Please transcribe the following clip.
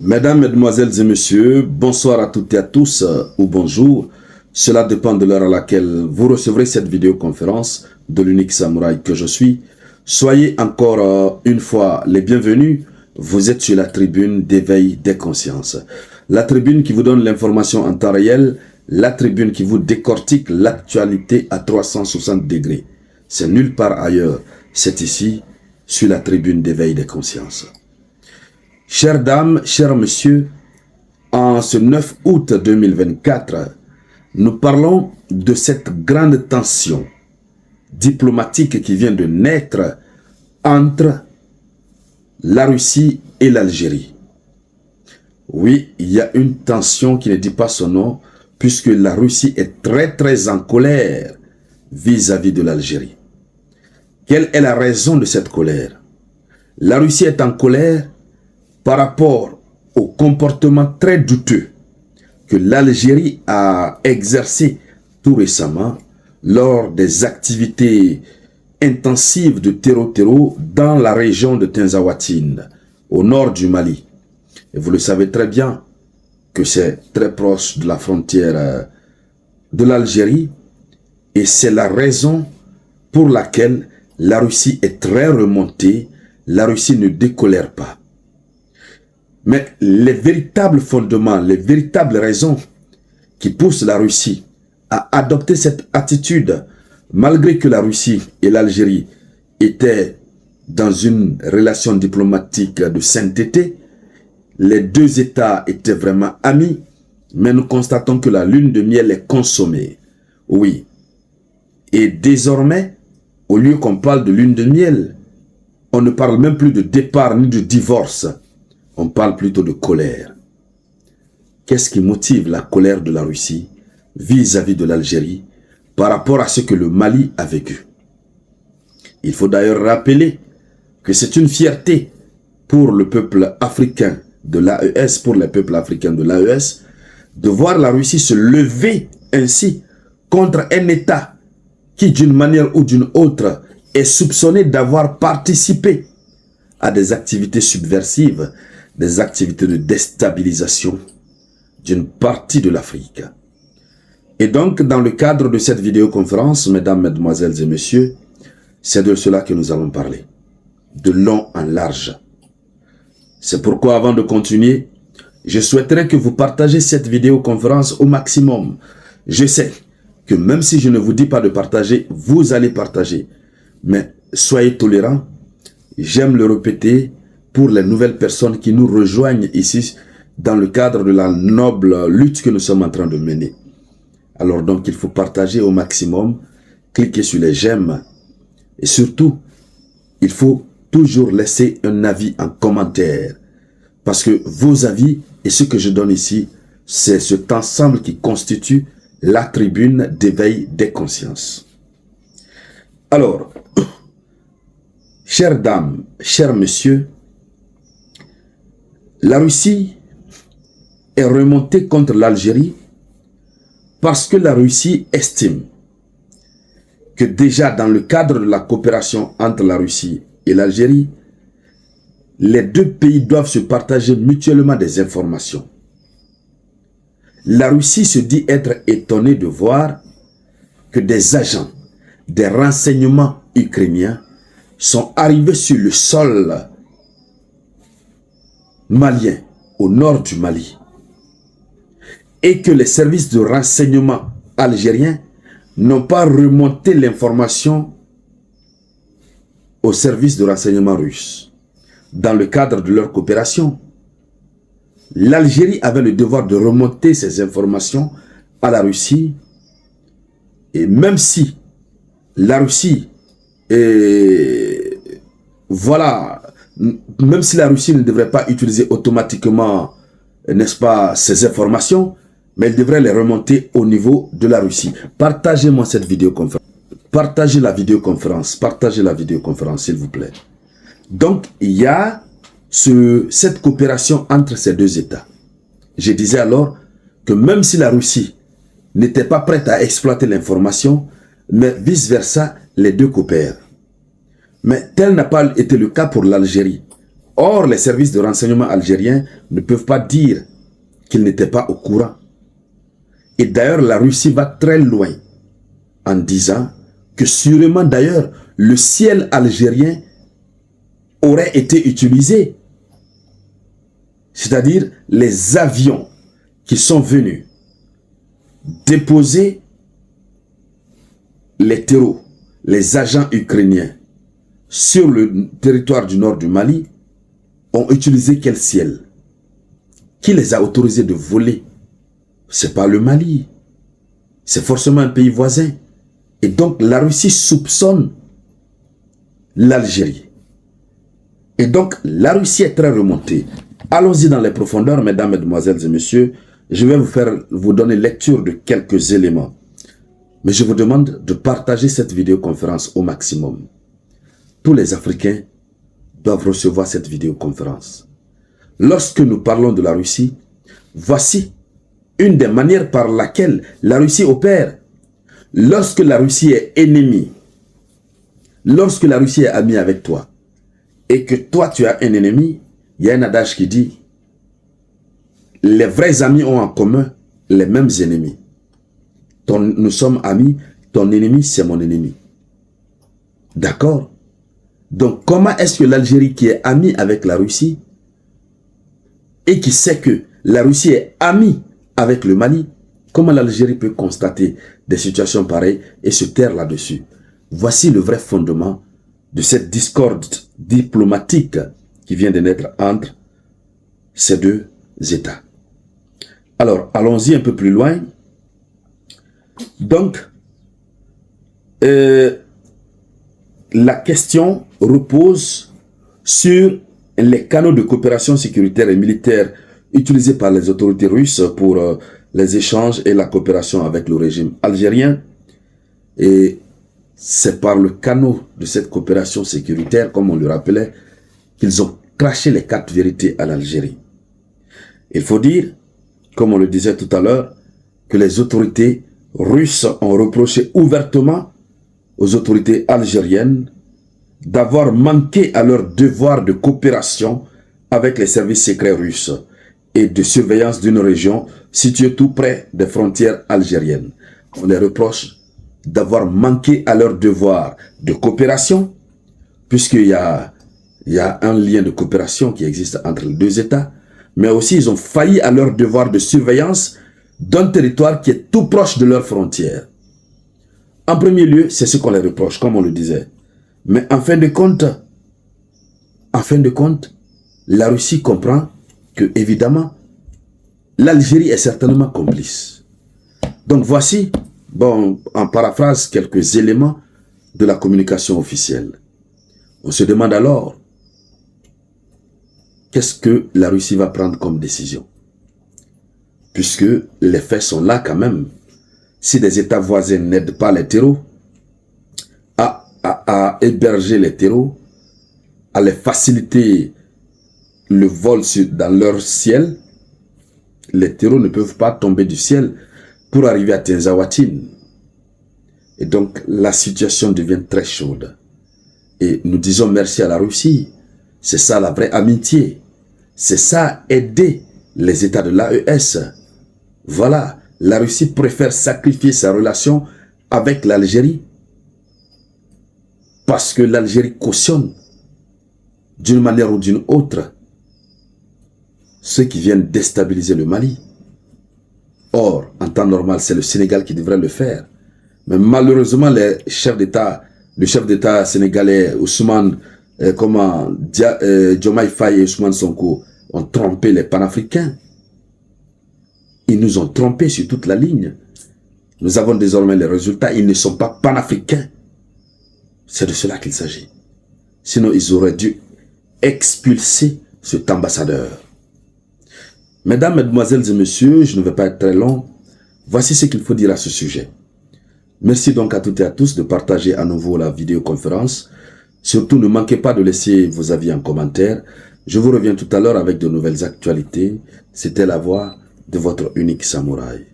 Mesdames, Mesdemoiselles et Messieurs, bonsoir à toutes et à tous, ou bonjour. Cela dépend de l'heure à laquelle vous recevrez cette vidéoconférence de l'unique samouraï que je suis. Soyez encore une fois les bienvenus. Vous êtes sur la tribune d'éveil des consciences. La tribune qui vous donne l'information en temps réel, la tribune qui vous décortique l'actualité à 360 degrés. C'est nulle part ailleurs, c'est ici, sur la tribune d'éveil des consciences. Chères dames, chers messieurs, en ce 9 août 2024, nous parlons de cette grande tension diplomatique qui vient de naître entre la Russie et l'Algérie. Oui, il y a une tension qui ne dit pas son nom, puisque la Russie est très en colère vis-à-vis de l'Algérie. Quelle est la raison de cette colère? La Russie est en colère par rapport au comportement très douteux que l'Algérie a exercé tout récemment lors des activités intensives de terreau dans la région de Tinzawatine, au nord du Mali. Et vous le savez très bien que c'est très proche de la frontière de l'Algérie, et c'est la raison pour laquelle la Russie est très remontée, la Russie ne décolère pas. Mais les véritables fondements, les véritables raisons qui poussent la Russie à adopter cette attitude, malgré que la Russie et l'Algérie étaient dans une relation diplomatique de sainteté, les deux États étaient vraiment amis, mais nous constatons que la lune de miel est consommée. Oui. Et désormais, au lieu qu'on parle de lune de miel, on ne parle même plus de départ ni de divorce. On parle plutôt de colère. Qu'est-ce qui motive la colère de la Russie vis-à-vis de l'Algérie par rapport à ce que le Mali a vécu? Il faut d'ailleurs rappeler que c'est une fierté pour le peuple africain de l'AES, pour les peuples africains de l'AES, de voir la Russie se lever ainsi contre un État qui, d'une manière ou d'une autre, est soupçonné d'avoir participé à des activités subversives, des activités de déstabilisation d'une partie de l'Afrique. Et donc, dans le cadre de cette vidéoconférence, mesdames, mesdemoiselles et messieurs, c'est de cela que nous allons parler, de long en large. C'est pourquoi, avant de continuer, je souhaiterais que vous partagez cette vidéoconférence au maximum. Je sais que même si je ne vous dis pas de partager, vous allez partager. Mais soyez tolérants, j'aime le répéter, pour les nouvelles personnes qui nous rejoignent ici dans le cadre de la noble lutte que nous sommes en train de mener. Alors donc, il faut partager au maximum, cliquer sur les j'aime et surtout, il faut toujours laisser un avis en commentaire parce que vos avis et ce que je donne ici, c'est cet ensemble qui constitue la tribune d'éveil des consciences. Alors, chères dames, chers messieurs, la Russie est remontée contre l'Algérie parce que la Russie estime que déjà dans le cadre de la coopération entre la Russie et l'Algérie, les deux pays doivent se partager mutuellement des informations. La Russie se dit être étonnée de voir que des agents des renseignements ukrainiens sont arrivés sur le sol malien, au nord du Mali, et que les services de renseignement algériens n'ont pas remonté l'information aux services de renseignement russes. Dans le cadre de leur coopération, l'Algérie avait le devoir de remonter ces informations à la Russie, et même si la Russie même si la Russie ne devrait pas utiliser automatiquement, n'est-ce pas, ces informations, mais elle devrait les remonter au niveau de la Russie. Partagez-moi cette vidéoconférence. Partagez la vidéoconférence, s'il vous plaît. Donc, il y a cette coopération entre ces deux États. Je disais alors que même si la Russie n'était pas prête à exploiter l'information, mais vice-versa, les deux coopèrent. Mais tel n'a pas été le cas pour l'Algérie. Or, les services de renseignement algériens ne peuvent pas dire qu'ils n'étaient pas au courant. Et d'ailleurs, la Russie va très loin en disant que sûrement d'ailleurs, le ciel algérien aurait été utilisé. C'est-à-dire les avions qui sont venus déposer les terreaux, les agents ukrainiens sur le territoire du nord du Mali ont utilisé quel ciel? Qui les a autorisés de voler? C'est pas le Mali. C'est forcément un pays voisin. Et donc la Russie soupçonne l'Algérie. Et donc la Russie est très remontée. Allons-y dans les profondeurs, mesdames, mesdemoiselles et messieurs. Je vais vous donner lecture de quelques éléments. Mais je vous demande de partager cette vidéoconférence au maximum. Tous les Africains doivent recevoir cette vidéoconférence. Lorsque nous parlons de la Russie, voici une des manières par laquelle la Russie opère. Lorsque la Russie est ennemie, lorsque la Russie est amie avec toi, et que toi tu as un ennemi, il y a un adage qui dit, les vrais amis ont en commun les mêmes ennemis. Nous sommes amis, ton ennemi c'est mon ennemi. D'accord? Donc comment est-ce que l'Algérie qui est amie avec la Russie, et qui sait que la Russie est amie avec le Mali, comment l'Algérie peut constater des situations pareilles et se taire là-dessus? Voici le vrai fondement de cette discorde diplomatique qui vient de naître entre ces deux États. Alors, allons-y un peu plus loin. Donc, la question repose sur les canaux de coopération sécuritaire et militaire utilisés par les autorités russes pour les échanges et la coopération avec le régime algérien. Et c'est par le canot de cette coopération sécuritaire, comme on le rappelait, qu'ils ont craché les 4 vérités à l'Algérie. Il faut dire, comme on le disait tout à l'heure, que les autorités russes ont reproché ouvertement aux autorités algériennes d'avoir manqué à leur devoir de coopération avec les services secrets russes et de surveillance d'une région située tout près des frontières algériennes. On les reproche d'avoir manqué à leur devoir de coopération, puisqu'il y a un lien de coopération qui existe entre les deux États, mais aussi ils ont failli à leur devoir de surveillance d'un territoire qui est tout proche de leurs frontières. En premier lieu, c'est ce qu'on les reproche, comme on le disait. Mais en fin de compte, la Russie comprend que, évidemment, l'Algérie est certainement complice. Donc voici, bon, en paraphrase, quelques éléments de la communication officielle. On se demande alors, qu'est-ce que la Russie va prendre comme décision? Puisque les faits sont là quand même. Si des États voisins n'aident pas les terreaux à héberger les terreaux, à les faciliter le vol dans leur ciel, les terreaux ne peuvent pas tomber du ciel pour arriver à Tinzaouatine. Et donc la situation devient très chaude. Et nous disons merci à la Russie. C'est ça la vraie amitié. C'est ça aider les États de l'AES. Voilà, la Russie préfère sacrifier sa relation avec l'Algérie parce que l'Algérie cautionne d'une manière ou d'une autre ceux qui viennent déstabiliser le Mali. Or, en temps normal, c'est le Sénégal qui devrait le faire. Mais malheureusement, le chef d'État sénégalais, Ousmane, Diomaye Faye et Ousmane Sonko ont trompé les panafricains. Ils nous ont trompés sur toute la ligne. Nous avons désormais les résultats. Ils ne sont pas panafricains. C'est de cela qu'il s'agit. Sinon, ils auraient dû expulser cet ambassadeur. Mesdames, mesdemoiselles et messieurs, je ne vais pas être très long. Voici ce qu'il faut dire à ce sujet. Merci donc à toutes et à tous de partager à nouveau la vidéoconférence. Surtout, ne manquez pas de laisser vos avis en commentaire. Je vous reviens tout à l'heure avec de nouvelles actualités. C'était la voix de votre unique samouraï.